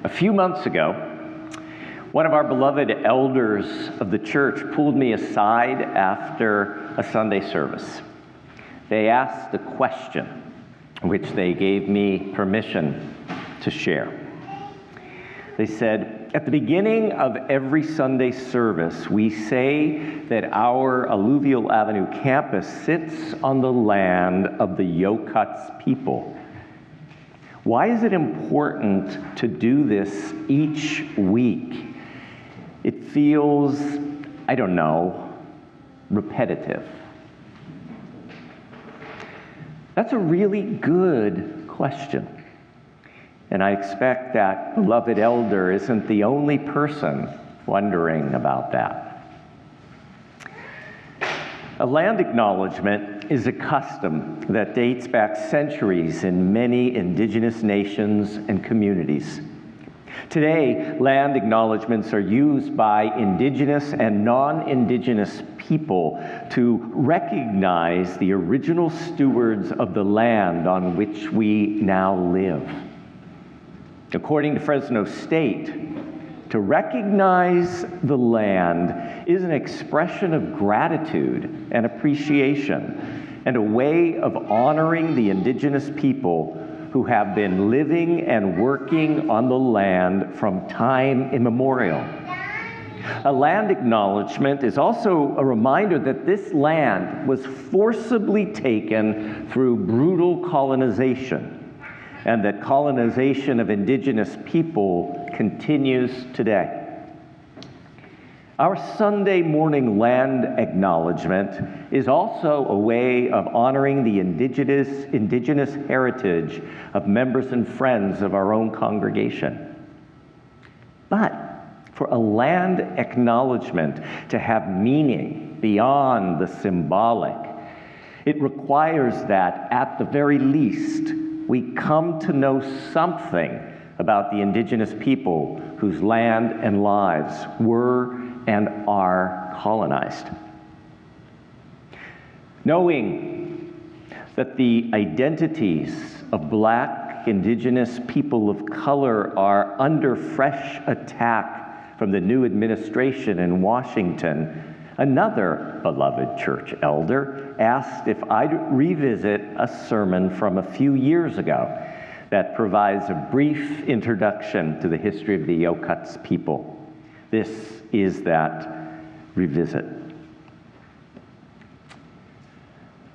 A few months ago, one of our beloved elders of the church pulled me aside after a Sunday service. They asked a question, which they gave me permission to share. They said, at the beginning of every Sunday service, we say that our Alluvial Avenue campus sits on the land of the Yokuts people. Why is it important to do this each week? It feels, I don't know, repetitive. That's a really good question. And I expect that beloved elder isn't the only person wondering about that. A land acknowledgement is a custom that dates back centuries in many indigenous nations and communities. Today, land acknowledgements are used by indigenous and non-indigenous people to recognize the original stewards of the land on which we now live. According to Fresno State, to recognize the land is an expression of gratitude and appreciation, and a way of honoring the indigenous people who have been living and working on the land from time immemorial. A land acknowledgement is also a reminder that this land was forcibly taken through brutal colonization, and that colonization of indigenous people continues today. Our Sunday morning land acknowledgement is also a way of honoring the indigenous heritage of members and friends of our own congregation. But for a land acknowledgement to have meaning beyond the symbolic, it requires that, at the very least, we come to know something about the indigenous people whose land and lives were and are colonized. Knowing that the identities of Black, indigenous people of color are under fresh attack from the new administration in Washington, another beloved church elder asked if I'd revisit a sermon from a few years ago that provides a brief introduction to the history of the Yokuts people. This is that revisit.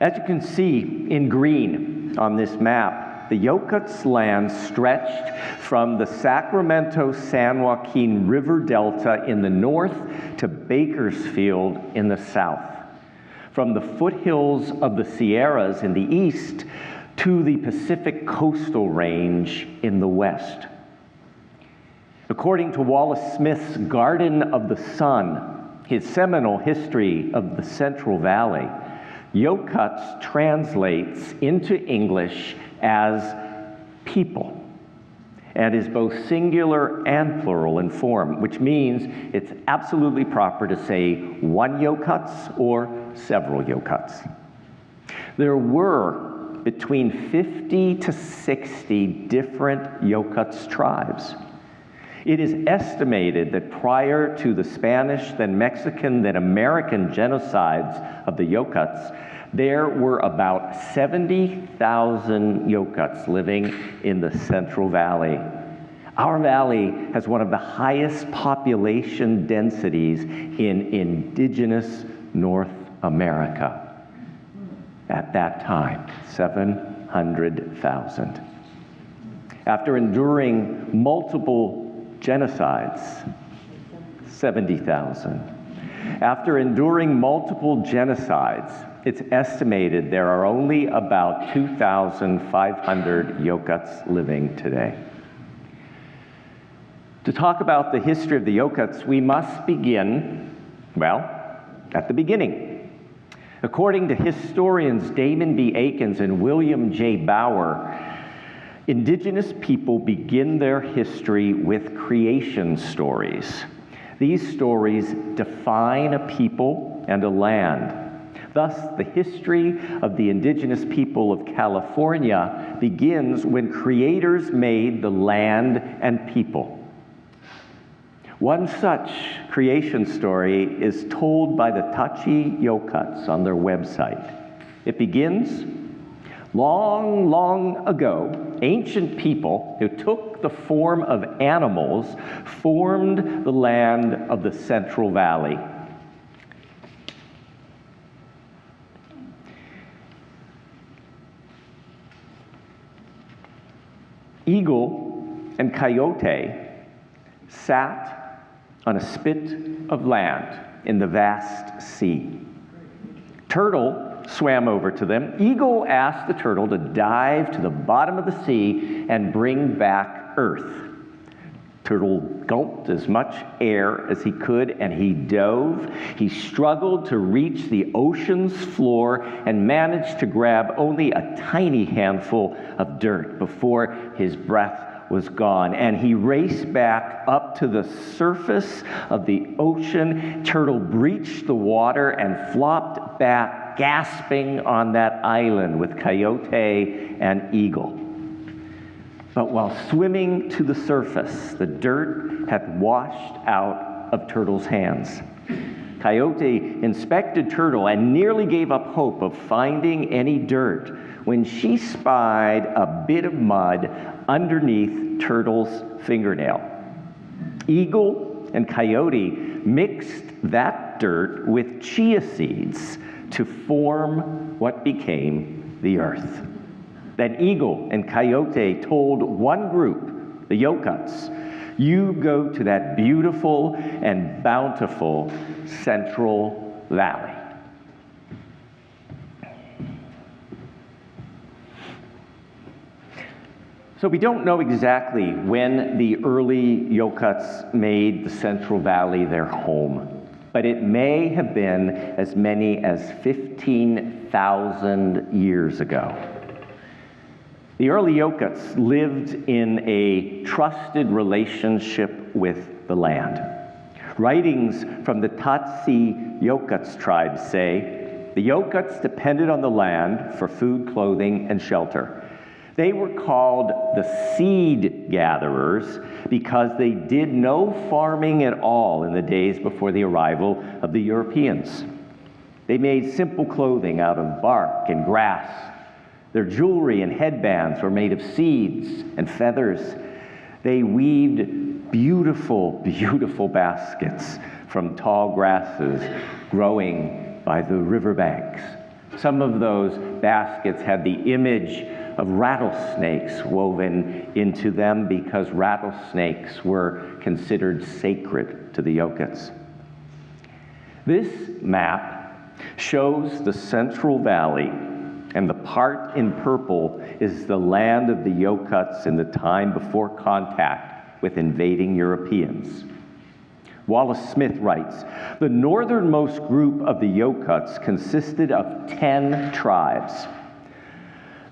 As you can see in green on this map, the Yokuts land stretched from the Sacramento-San Joaquin River Delta in the north to Bakersfield in the south, from the foothills of the Sierras in the east to the Pacific Coastal Range in the west. According to Wallace Smith's Garden of the Sun, his seminal history of the Central Valley, Yokuts translates into English as people, and is both singular and plural in form, which means it's absolutely proper to say one Yokuts or several Yokuts. There were between 50 to 60 different Yokuts tribes. It is estimated that prior to the Spanish, then Mexican, then American genocides of the Yokuts, there were about 70,000 Yokuts living in the Central Valley. Our valley has one of the highest population densities in indigenous North America. At that time, 700,000. After enduring multiple genocides, 70,000. After enduring multiple genocides, it's estimated there are only about 2,500 Yokuts living today. To talk about the history of the Yokuts, we must begin, well, at the beginning. According to historians Damon B. Akins and William J. Bauer, indigenous people begin their history with creation stories. These stories define a people and a land. Thus, the history of the indigenous people of California begins when creators made the land and people. One such creation story is told by the Tachi Yokuts on their website. It begins, long, long ago, ancient people who took the form of animals formed the land of the Central Valley. Eagle and coyote sat on a spit of land in the vast sea. Turtle swam over to them. Eagle asked the turtle to dive to the bottom of the sea and bring back earth. Turtle gulped as much air as he could, and he dove. He struggled to reach the ocean's floor and managed to grab only a tiny handful of dirt before his breath was gone. And he raced back up to the surface of the ocean. Turtle breached the water and flopped back, gasping on that island with coyote and eagle. But while swimming to the surface, the dirt had washed out of Turtle's hands. Coyote inspected Turtle and nearly gave up hope of finding any dirt when she spied a bit of mud underneath Turtle's fingernail. Eagle and Coyote mixed that dirt with chia seeds to form what became the earth. Then Eagle and Coyote told one group, the Yokuts, you go to that beautiful and bountiful Central Valley. So we don't know exactly when the early Yokuts made the Central Valley their home, but it may have been as many as 15,000 years ago. The early Yokuts lived in a trusted relationship with the land. Writings from the Tatsi Yokuts tribe say, the Yokuts depended on the land for food, clothing, and shelter. They were called the seed gatherers because they did no farming at all in the days before the arrival of the Europeans. They made simple clothing out of bark and grass. Their jewelry and headbands were made of seeds and feathers. They weaved beautiful, beautiful baskets from tall grasses growing by the riverbanks. Some of those baskets had the image of rattlesnakes woven into them because rattlesnakes were considered sacred to the Yokuts. This map shows the Central Valley, and the part in purple is the land of the Yokuts in the time before contact with invading Europeans. Wallace Smith writes, the northernmost group of the Yokuts consisted of 10 tribes.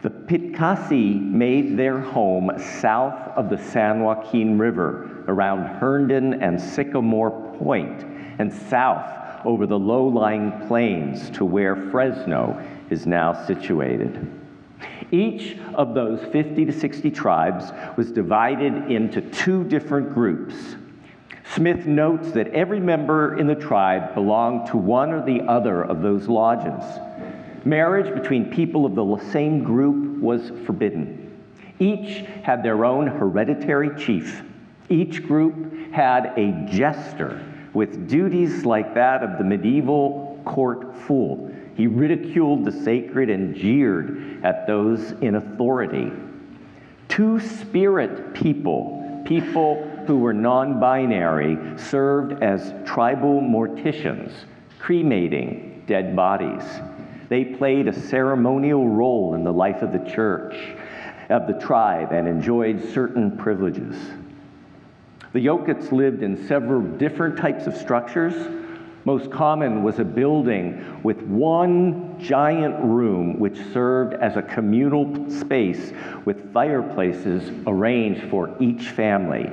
The Pitkasi made their home south of the San Joaquin River, around Herndon and Sycamore Point, and south over the low-lying plains to where Fresno is now situated. Each of those 50 to 60 tribes was divided into two different groups. Smith notes that every member in the tribe belonged to one or the other of those lodges. Marriage between people of the same group was forbidden. Each had their own hereditary chief. Each group had a jester with duties like that of the medieval court fool. He ridiculed the sacred and jeered at those in authority. Two-spirit people, people who were non-binary, served as tribal morticians, cremating dead bodies. They played a ceremonial role in the life of the church, of the tribe, and enjoyed certain privileges. The Yokuts lived in several different types of structures. Most common was a building with one giant room which served as a communal space with fireplaces arranged for each family.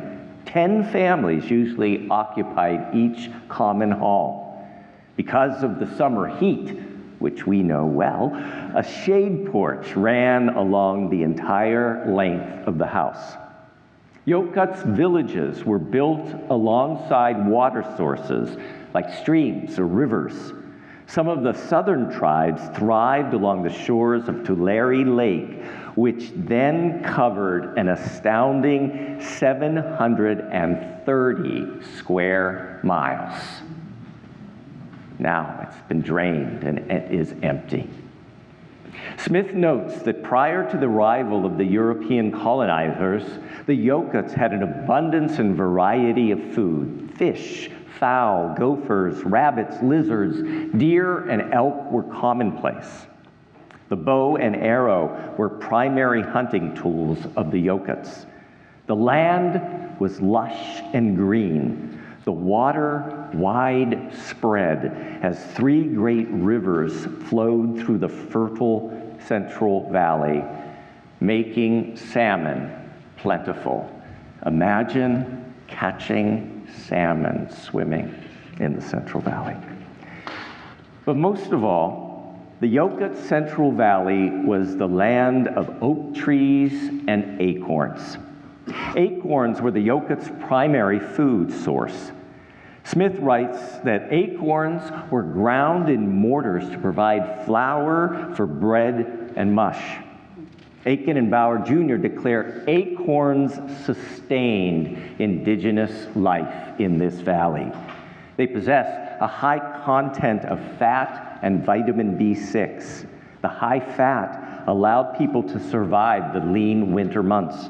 10 families usually occupied each common hall. Because of the summer heat, which we know well, a shade porch ran along the entire length of the house. Yokuts villages were built alongside water sources like streams or rivers. Some of the southern tribes thrived along the shores of Tulare Lake, which then covered an astounding 730 square miles. Now it's been drained and it is empty. Smith notes that prior to the arrival of the European colonizers, the Yokuts had an abundance and variety of food. Fish, fowl, gophers, rabbits, lizards, deer, and elk were commonplace. The bow and arrow were primary hunting tools of the Yokuts. The land was lush and green. The water widespread as three great rivers flowed through the fertile Central Valley, making salmon plentiful. Imagine catching salmon swimming in the Central Valley. But most of all, the Yokuts Central Valley was the land of oak trees and acorns. Acorns were the Yokuts' primary food source. Smith writes that acorns were ground in mortars to provide flour for bread and mush. Aiken and Bauer Jr. declare acorns sustained indigenous life in this valley. They possess a high content of fat and vitamin B6. The high fat allowed people to survive the lean winter months.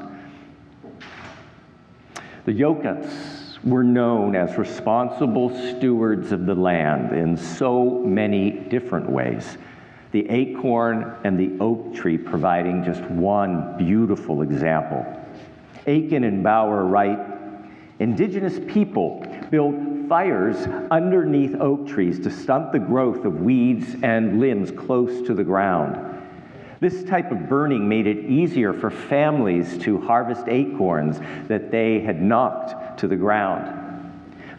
The Yokuts were known as responsible stewards of the land in so many different ways. The acorn and the oak tree providing just one beautiful example. Aiken and Bauer write, indigenous people built fires underneath oak trees to stunt the growth of weeds and limbs close to the ground. This type of burning made it easier for families to harvest acorns that they had knocked to the ground.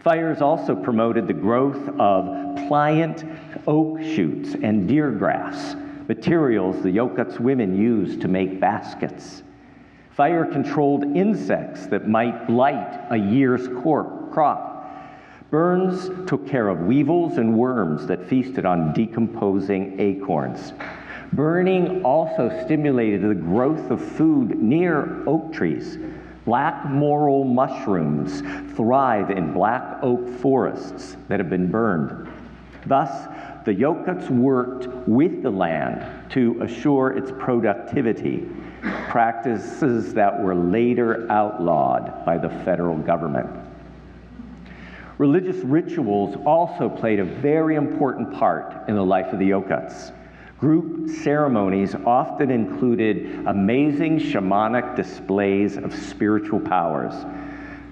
Fires also promoted the growth of pliant oak shoots and deer grass, materials the Yokuts women used to make baskets. Fire controlled insects that might blight a year's crop. Burns took care of weevils and worms that feasted on decomposing acorns. Burning also stimulated the growth of food near oak trees. Black morel mushrooms thrive in black oak forests that have been burned. Thus, the Yokuts worked with the land to assure its productivity, practices that were later outlawed by the federal government. Religious rituals also played a very important part in the life of the Yokuts. Group ceremonies often included amazing shamanic displays of spiritual powers.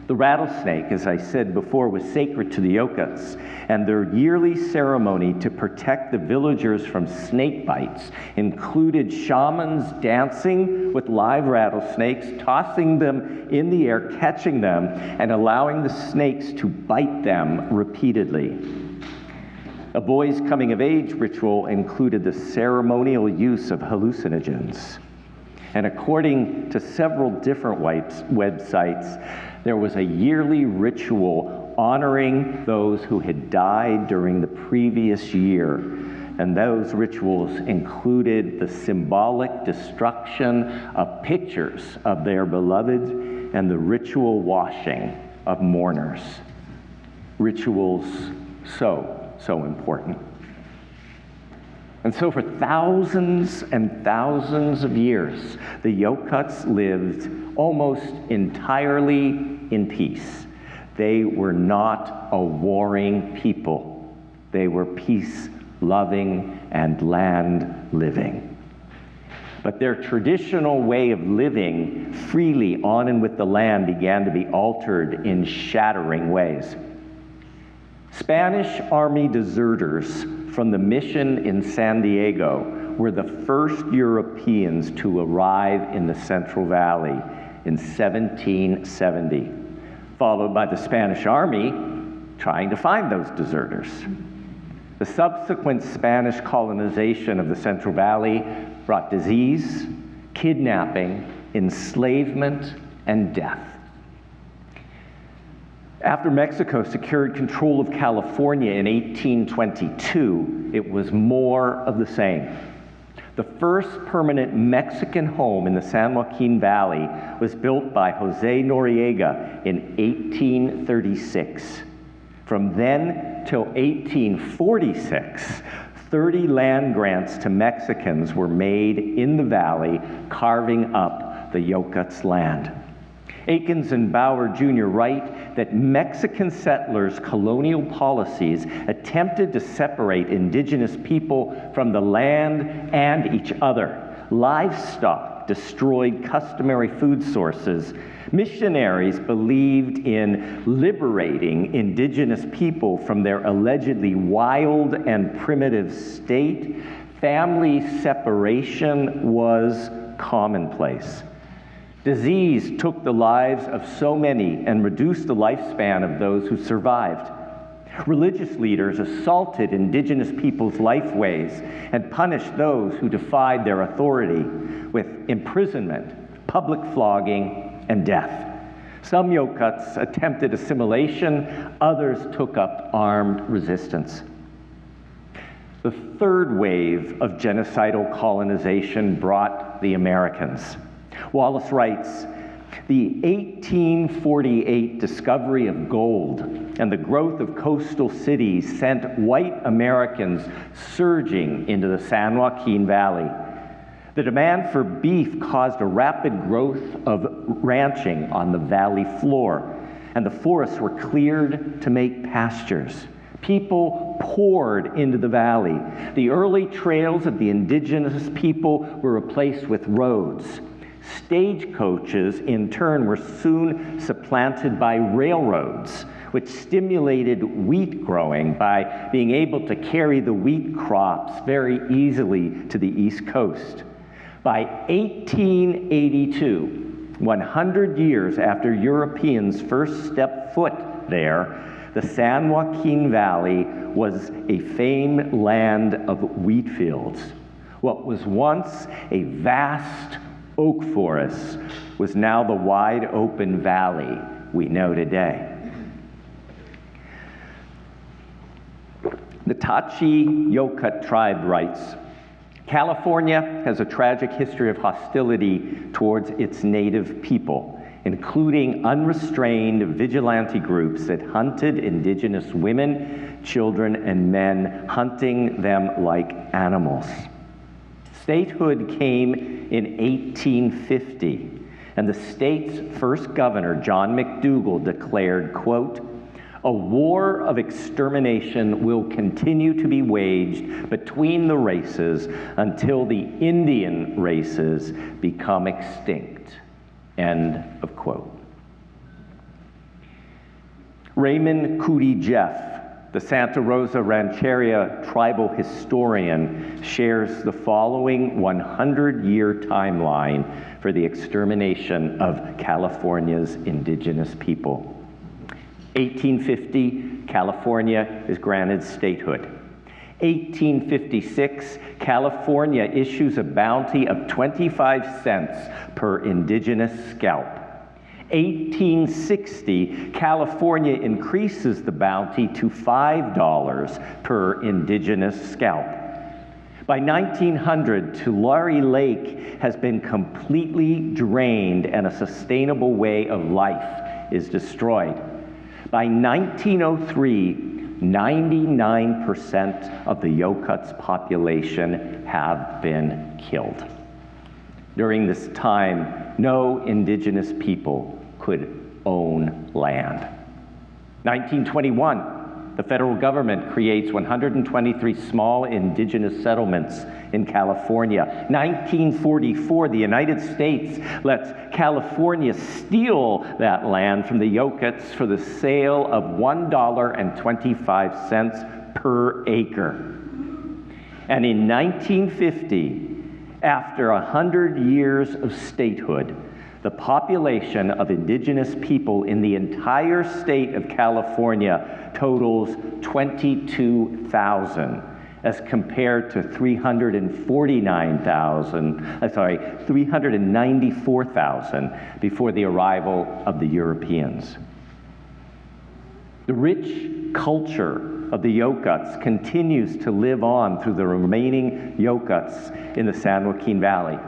The rattlesnake, as I said before, was sacred to the Yokuts, and their yearly ceremony to protect the villagers from snake bites included shamans dancing with live rattlesnakes, tossing them in the air, catching them, and allowing the snakes to bite them repeatedly. A boy's coming-of-age ritual included the ceremonial use of hallucinogens. And according to several different websites, there was a yearly ritual honoring those who had died during the previous year. And those rituals included the symbolic destruction of pictures of their beloved and the ritual washing of mourners. Rituals so important. And so for thousands and thousands of years, the Yokuts lived almost entirely in peace. They were not a warring people. They were peace-loving and land-living. But their traditional way of living freely on and with the land began to be altered in shattering ways. Spanish Army deserters from the mission in San Diego were the first Europeans to arrive in the Central Valley in 1770, followed by the Spanish Army trying to find those deserters. The subsequent Spanish colonization of the Central Valley brought disease, kidnapping, enslavement, and death. After Mexico secured control of California in 1822, it was more of the same. The first permanent Mexican home in the San Joaquin Valley was built by Jose Noriega in 1836. From then till 1846, 30 land grants to Mexicans were made in the valley, carving up the Yokuts land. Aikens and Bauer Jr. write that Mexican settlers' colonial policies attempted to separate indigenous people from the land and each other. Livestock destroyed customary food sources. Missionaries believed in liberating indigenous people from their allegedly wild and primitive state. Family separation was commonplace. Disease took the lives of so many and reduced the lifespan of those who survived. Religious leaders assaulted indigenous people's lifeways and punished those who defied their authority with imprisonment, public flogging, and death. Some Yokuts attempted assimilation, others took up armed resistance. The third wave of genocidal colonization brought the Americans. Wallace writes, the 1848 discovery of gold and the growth of coastal cities sent white Americans surging into the San Joaquin Valley. The demand for beef caused a rapid growth of ranching on the valley floor, and the forests were cleared to make pastures. People poured into the valley. The early trails of the indigenous people were replaced with roads. Stagecoaches, in turn, were soon supplanted by railroads, which stimulated wheat growing by being able to carry the wheat crops very easily to the East Coast. By 1882, 100 years after Europeans first stepped foot there, the San Joaquin Valley was a famed land of wheat fields. What was once a vast oak forest was now the wide open valley we know today. The Tachi Yokut tribe writes, California has a tragic history of hostility towards its native people, including unrestrained vigilante groups that hunted indigenous women, children, and men, hunting them like animals. Statehood came in 1850, and the state's first governor, John McDougall, declared, quote, a war of extermination will continue to be waged between the races until the Indian races become extinct, end of quote. Raymond Cootie Jeff, the Santa Rosa Rancheria tribal historian, shares the following 100-year timeline for the extermination of California's indigenous people. 1850, California is granted statehood. 1856, California issues a bounty of 25 cents per indigenous scalp. 1860, California increases the bounty to $5 per indigenous scalp. By 1900, Tulare Lake has been completely drained and a sustainable way of life is destroyed. By 1903, 99% of the Yokuts population have been killed. During this time, no indigenous people could own land. 1921, the federal government creates 123 small indigenous settlements in California. 1944, the United States lets California steal that land from the Yokuts for the sale of $1.25 per acre. And in 1950, after 100 years of statehood, the population of indigenous people in the entire state of California totals 22,000, as compared to 394,000 before the arrival of the Europeans. The rich culture of the Yokuts continues to live on through the remaining Yokuts in the San Joaquin Valley.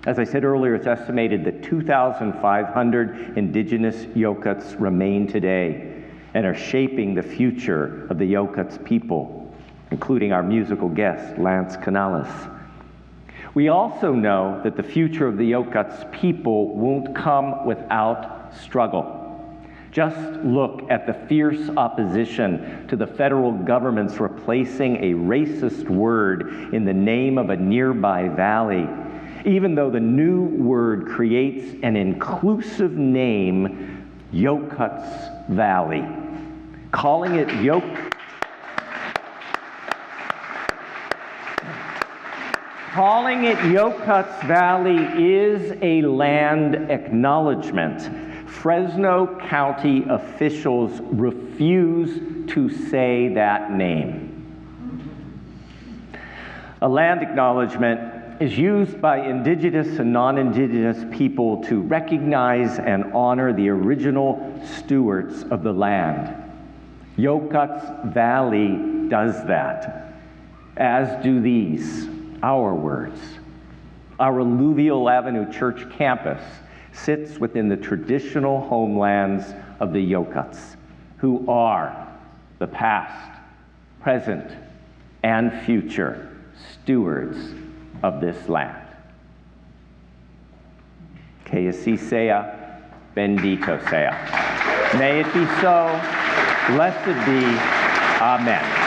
As I said earlier, it's estimated that 2,500 indigenous Yokuts remain today and are shaping the future of the Yokuts people, including our musical guest, Lance Canales. We also know that the future of the Yokuts people won't come without struggle. Just look at the fierce opposition to the federal government's replacing a racist word in the name of a nearby valley, even though the new word creates an inclusive name, Yokuts Valley. Calling it Yokuts Valley is a land acknowledgement. Fresno County officials refuse to say that name. A land acknowledgement is used by indigenous and non-indigenous people to recognize and honor the original stewards of the land. Yokuts Valley does that, as do these, our words. Our Alluvial Ave church campus sits within the traditional homelands of the Yokuts, who are the past, present, and future stewards of this land. Que así sea, bendito sea. May it be so, blessed be, amen.